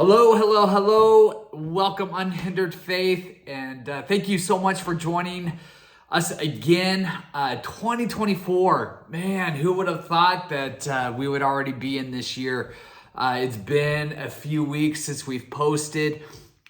Hello, hello, hello. Welcome, Unhindered Faith. And thank you so much for joining us again. 2024, man, who would have thought that we would already be in this year? It's been a few weeks since we've posted,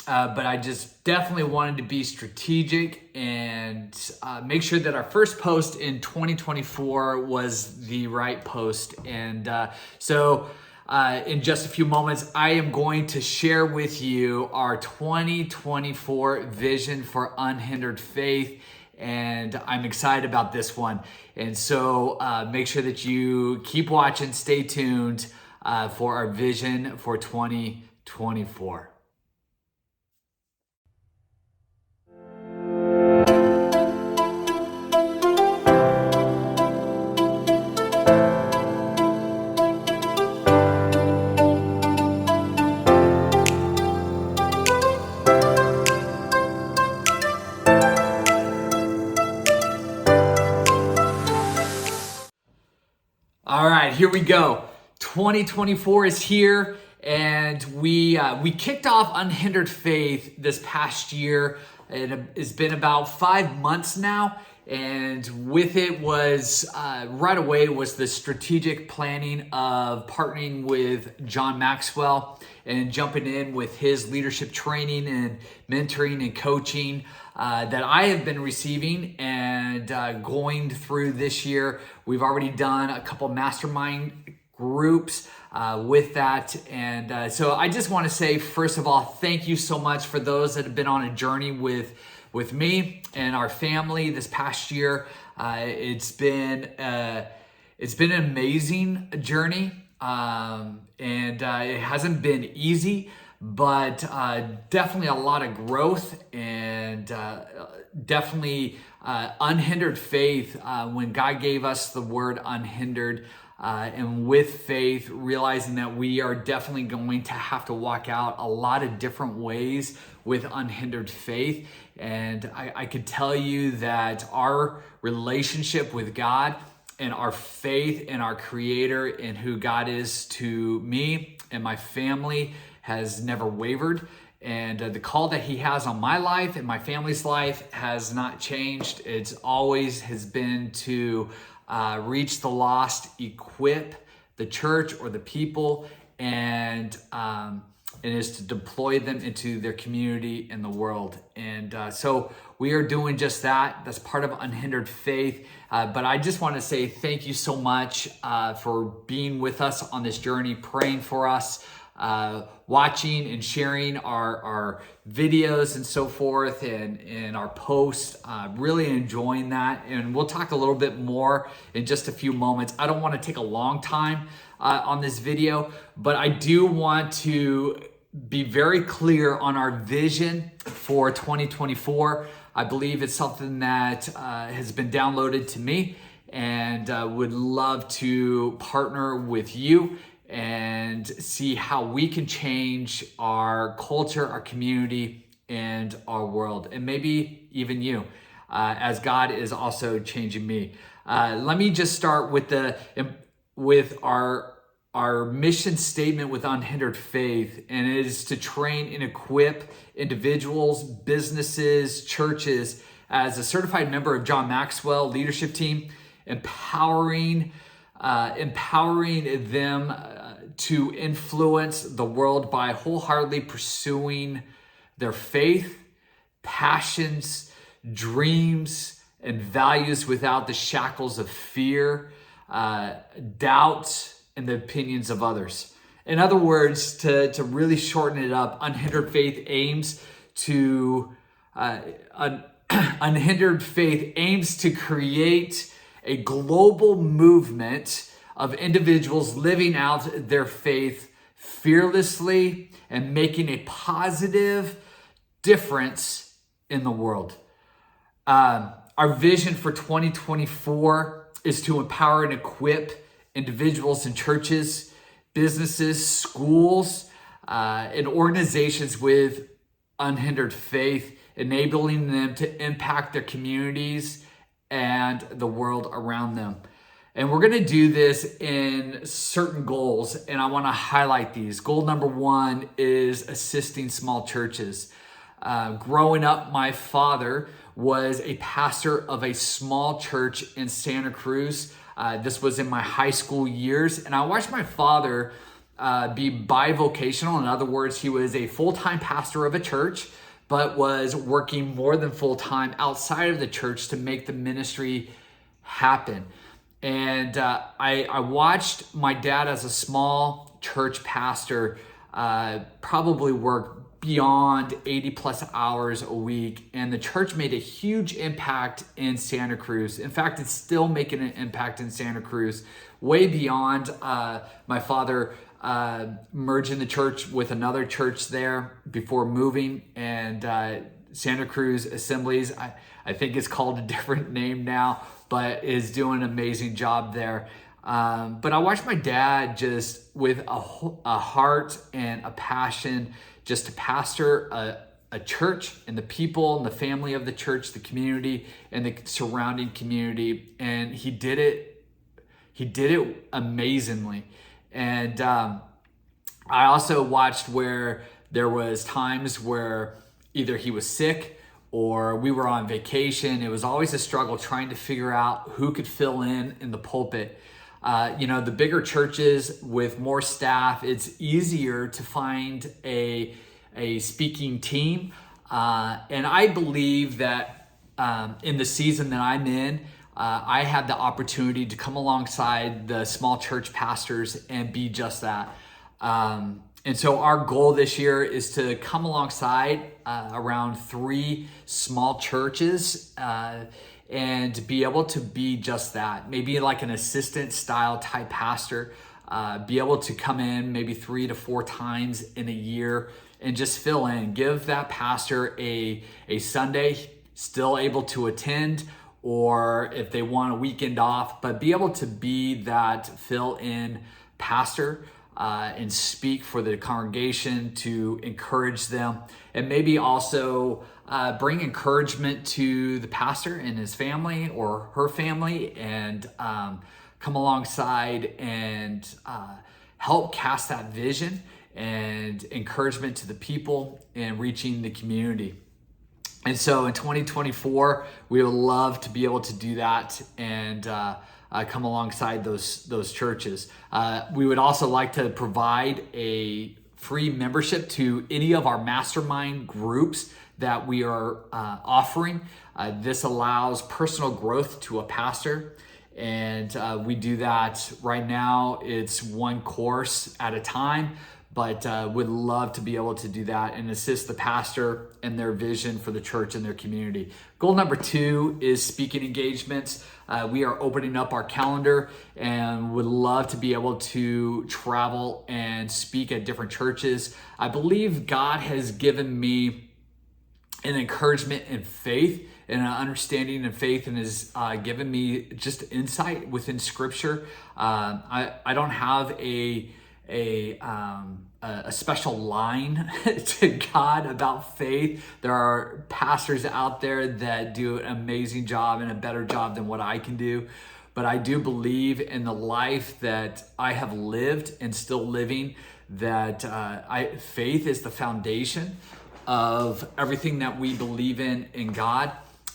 but I just definitely wanted to be strategic and make sure that our first post in 2024 was the right post. And in just a few moments, I am going to share with you our 2024 vision for Unhindered Faith, and I'm excited about this one. And so make sure that you keep watching, stay tuned for our vision for 2024. All right, here we go. 2024 is here, and we kicked off Unhindered Faith this past year. It's been about 5 months now, and with it was right away was the strategic planning of partnering with John Maxwell and jumping in with his leadership training and mentoring and coaching that I have been receiving and going through this year. We've already done a couple mastermind groups with that. And so I just want to say, first of all, thank you so much for those that have been on a journey with me and our family this past year. It's been an amazing journey. And it hasn't been easy, but definitely a lot of growth and definitely unhindered faith when God gave us the word unhindered, and with faith, realizing that we are definitely going to have to walk out a lot of different ways with unhindered faith. And I could tell you that our relationship with God and our faith in our Creator and who God is to me and my family has never wavered. And the call that He has on my life and my family's life has not changed. It's always has been to reach the lost, equip the church or the people, and is to deploy them into their community and the world. And so we are doing just that. That's part of Unhindered Faith. But I just want to say thank you so much for being with us on this journey, praying for us, watching and sharing our videos and so forth, and our posts. Really enjoying that. And we'll talk a little bit more in just a few moments. I don't want to take a long time on this video, but I do want to be very clear on our vision for 2024. I believe it's something that has been downloaded to me, and would love to partner with you and see how we can change our culture, our community, and our world, and maybe even you, as God is also changing me. Let me just start with our mission statement with Unhindered Faith, and it is to train and equip individuals, businesses, churches as a certified member of John Maxwell leadership team, empowering them to influence the world by wholeheartedly pursuing their faith, passions, dreams, and values without the shackles of fear, doubt, and the opinions of others. In other words, to really shorten it up, Unhindered Faith aims to create a global movement of individuals living out their faith fearlessly and making a positive difference in the world. Our vision for 2024 is to empower and equip individuals and churches, businesses, schools, and organizations with unhindered faith, enabling them to impact their communities and the world around them. And we're going to do this in certain goals, and I want to highlight these. Goal number one is assisting small churches. Growing up, my father was a pastor of a small church in Santa Cruz. This was in my high school years, and I watched my father be bivocational. In other words, he was a full-time pastor of a church, but was working more than full-time outside of the church to make the ministry happen. And I watched my dad as a small church pastor probably work beyond 80 plus hours a week. And the church made a huge impact in Santa Cruz. In fact, it's still making an impact in Santa Cruz, way beyond my father merging the church with another church there before moving. And Santa Cruz Assemblies, I think it's called a different name now, but is doing an amazing job there. But I watched my dad just with a heart and a passion just to pastor a church and the people and the family of the church, the community and the surrounding community. And he did it amazingly. And I also watched where there was times where either he was sick or we were on vacation. It was always a struggle trying to figure out who could fill in the pulpit. The bigger churches with more staff, it's easier to find a speaking team. And I believe that in the season that I'm in, I had the opportunity to come alongside the small church pastors and be just that. And so our goal this year is to come alongside around 3 small churches and be able to be just that. Maybe like an assistant style type pastor, be able to come in maybe 3 to 4 times in a year and just fill in, give that pastor a Sunday, still able to attend, or if they want a weekend off, but be able to be that fill in pastor and speak for the congregation to encourage them, and maybe also bring encouragement to the pastor and his family or her family, and come alongside and help cast that vision and encouragement to the people and reaching the community. And so in 2024, we would love to be able to do that and come alongside those churches. We would also like to provide a free membership to any of our mastermind groups that we are offering. This allows personal growth to a pastor, and we do that right now. It's 1 course at a time, but would love to be able to do that and assist the pastor and their vision for the church and their community. Goal number 2 is speaking engagements. We are opening up our calendar and would love to be able to travel and speak at different churches. I believe God has given me an encouragement in faith and an understanding of faith, and has given me just insight within Scripture. I don't have a special line to God about faith. There are pastors out there that do an amazing job and a better job than what I can do. But I do believe in the life that I have lived and still living, that faith is the foundation of everything that we believe in God.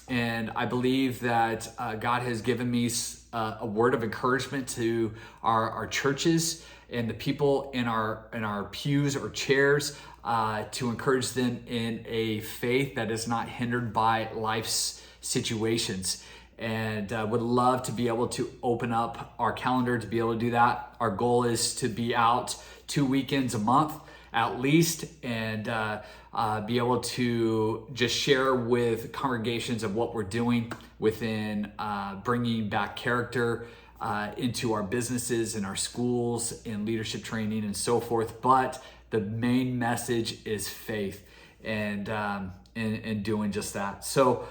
And I believe that God has given me a word of encouragement to our churches and the people in our pews or chairs, to encourage them in a faith that is not hindered by life's situations. And would love to be able to open up our calendar to be able to do that. Our goal is to be out 2 weekends a month at least, and be able to just share with congregations of what we're doing within bringing back character into our businesses and our schools and leadership training and so forth. But the main message is faith, and doing just that. So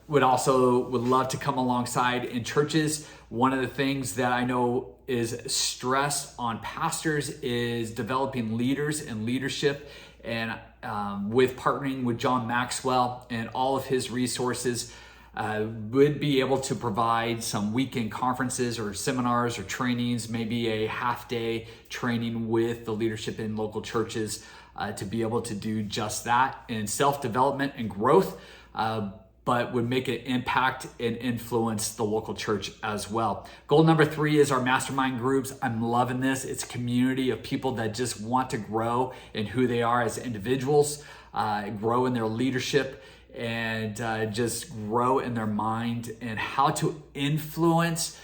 would love to come alongside in churches. One of the things that I know is stressed on pastors is developing leaders and leadership, and with partnering with John Maxwell and all of his resources, would be able to provide some weekend conferences or seminars or trainings, maybe a half-day training with the leadership in local churches to be able to do just that in self-development and growth, but would make an impact and influence the local church as well. Goal number 3 is our mastermind groups. I'm loving this. It's a community of people that just want to grow in who they are as individuals, grow in their leadership, and just grow in their mind and how to influence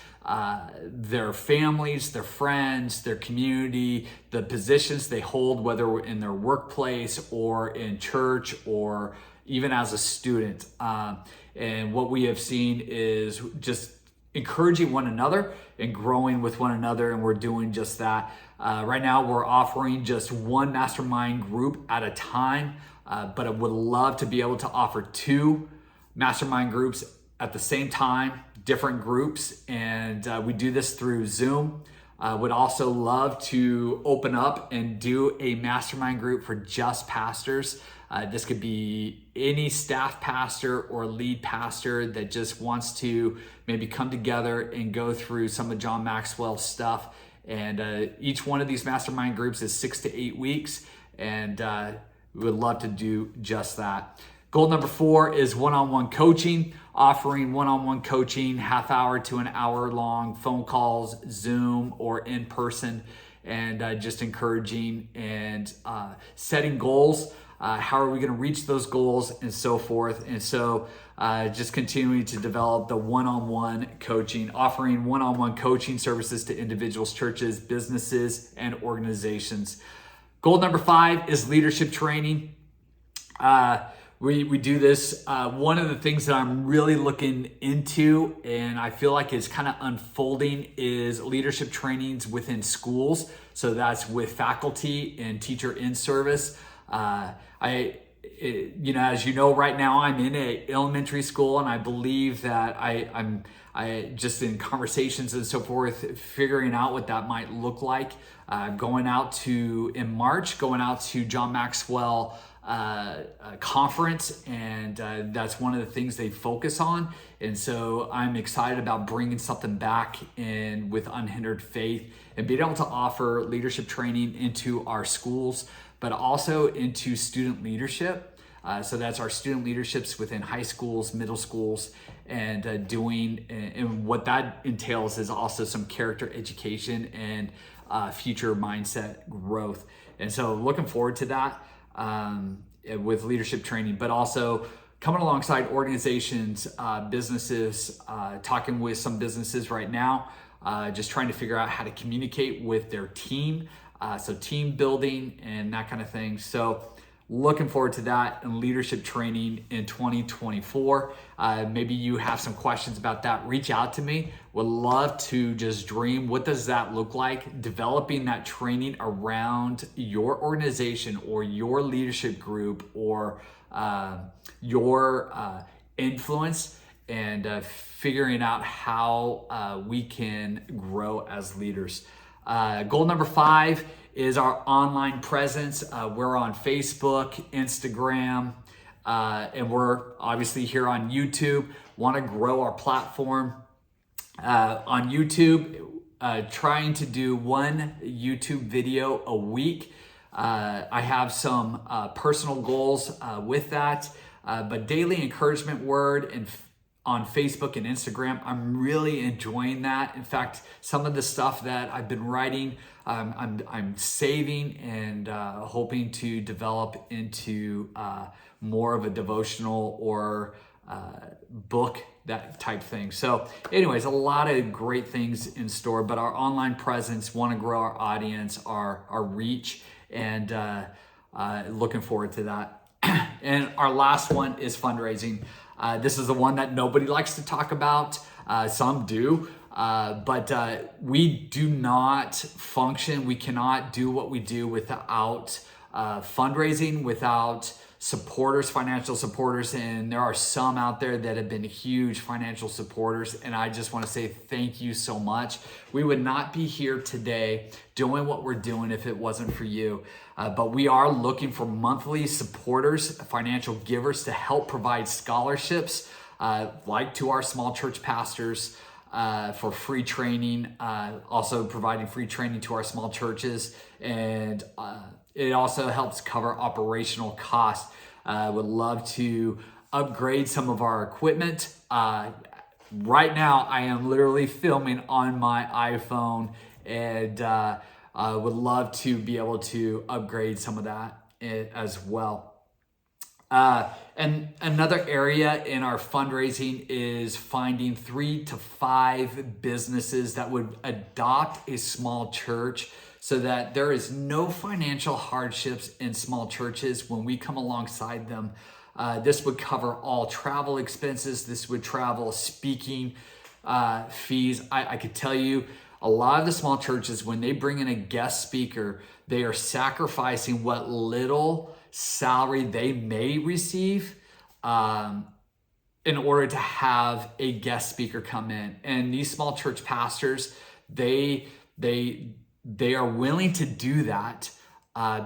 their families, their friends, their community, the positions they hold, whether in their workplace or in church or even as a student. And what we have seen is just encouraging one another and growing with one another, and we're doing just that. Right now, we're offering just one mastermind group at a time, but I would love to be able to offer 2 mastermind groups at the same time, different groups, and we do this through Zoom. Would also love to open up and do a mastermind group for just pastors. This could be any staff pastor or lead pastor that just wants to maybe come together and go through some of John Maxwell's stuff. And each one of these mastermind groups is 6 to 8 weeks, and we would love to do just that. Goal number 4 is one-on-one coaching, offering one-on-one coaching, half hour to an hour long phone calls, Zoom, or in person, and just encouraging and setting goals. How are we going to reach those goals and so forth? And so just continuing to develop the one-on-one coaching, offering one-on-one coaching services to individuals, churches, businesses, and organizations. Goal number 5 is leadership training. We do this. One of the things that I'm really looking into, and I feel like is kind of unfolding, is leadership trainings within schools. So that's with faculty and teacher in service. As you know, right now I'm in an elementary school, and I believe that I'm just in conversations and so forth, figuring out what that might look like. In March, going out to John Maxwell conference, and that's one of the things they focus on. And so I'm excited about bringing something back in with Unhindered Faith and being able to offer leadership training into our schools, but also into student leadership. So that's our student leaderships within high schools, middle schools, and and what that entails is also some character education and future mindset growth. And so looking forward to that with leadership training, but also coming alongside organizations, businesses, talking with some businesses right now, just trying to figure out how to communicate with their team. So team building and that kind of thing. So looking forward to that and leadership training in 2024. Maybe you have some questions about that. Reach out to me. Would love to just dream. What does that look like? Developing that training around your organization or your leadership group or your influence, and figuring out how we can grow as leaders. Goal number 5 is our online presence. We're on Facebook, Instagram, and we're obviously here on YouTube. Want to grow our platform on YouTube, trying to do 1 YouTube video a week. I have some personal goals with that, but daily encouragement word and on Facebook and Instagram, I'm really enjoying that. In fact, some of the stuff that I've been writing, I'm saving and hoping to develop into more of a devotional or book, that type thing. So anyways, a lot of great things in store, but our online presence, want to grow our audience, our reach, and looking forward to that. And our last one is fundraising. This is the one that nobody likes to talk about. Some do, but we do not function. We cannot do what we do without fundraising, without supporters, financial supporters. And there are some out there that have been huge financial supporters. And I just want to say thank you so much. We would not be here today doing what we're doing if it wasn't for you. But we are looking for monthly supporters, financial givers, to help provide scholarships like to our small church pastors for free training, also providing free training to our small churches. And it also helps cover operational costs. Would love to upgrade some of our equipment. Right now, I am literally filming on my iPhone, and would love to be able to upgrade some of that as well. And another area in our fundraising is finding 3 to 5 businesses that would adopt a small church so that there is no financial hardships in small churches when we come alongside them. This would cover all travel expenses. This would travel speaking fees. I could tell you a lot of the small churches, when they bring in a guest speaker, they are sacrificing what little salary they may receive in order to have a guest speaker come in. And these small church pastors, they are willing to do that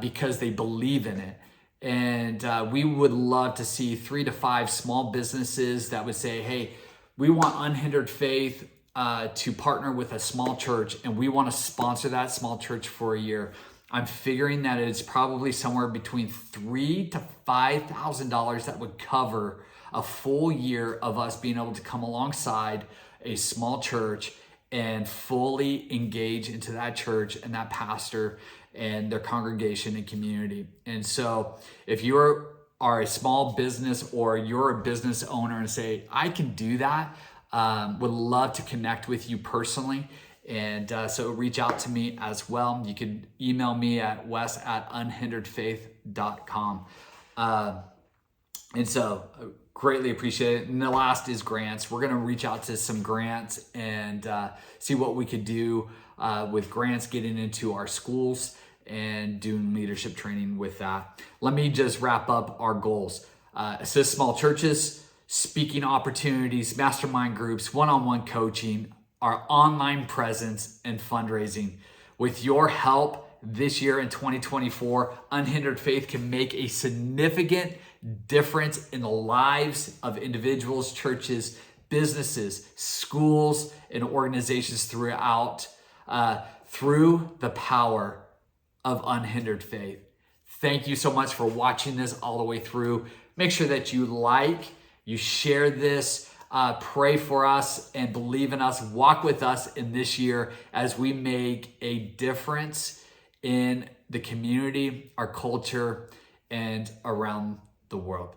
because they believe in it. And we would love to see 3 to 5 small businesses that would say, hey, we want Unhindered Faith to partner with a small church, and we want to sponsor that small church for a year. I'm figuring that it's probably somewhere between $3,000 to $5,000 that would cover a full year of us being able to come alongside a small church and fully engage into that church and that pastor and their congregation and community. And so if you are a small business or you're a business owner and say, I can do that, would love to connect with you personally. And so reach out to me as well. You can email me at wes@unhinderedfaith.com. And so greatly appreciate it. And the last is grants. We're going to reach out to some grants and see what we could do with grants, getting into our schools and doing leadership training with that. Let me just wrap up our goals. Assist small churches, speaking opportunities, mastermind groups, one-on-one coaching, our online presence, and fundraising. With your help this year in 2024, Unhindered Faith can make a significant difference in the lives of individuals, churches, businesses, schools, and organizations throughout through the power of Unhindered Faith. Thank you so much for watching this all the way through. Make sure that you like, you share this, pray for us, and believe in us. Walk with us in this year as we make a difference in the community, our culture, and around the world.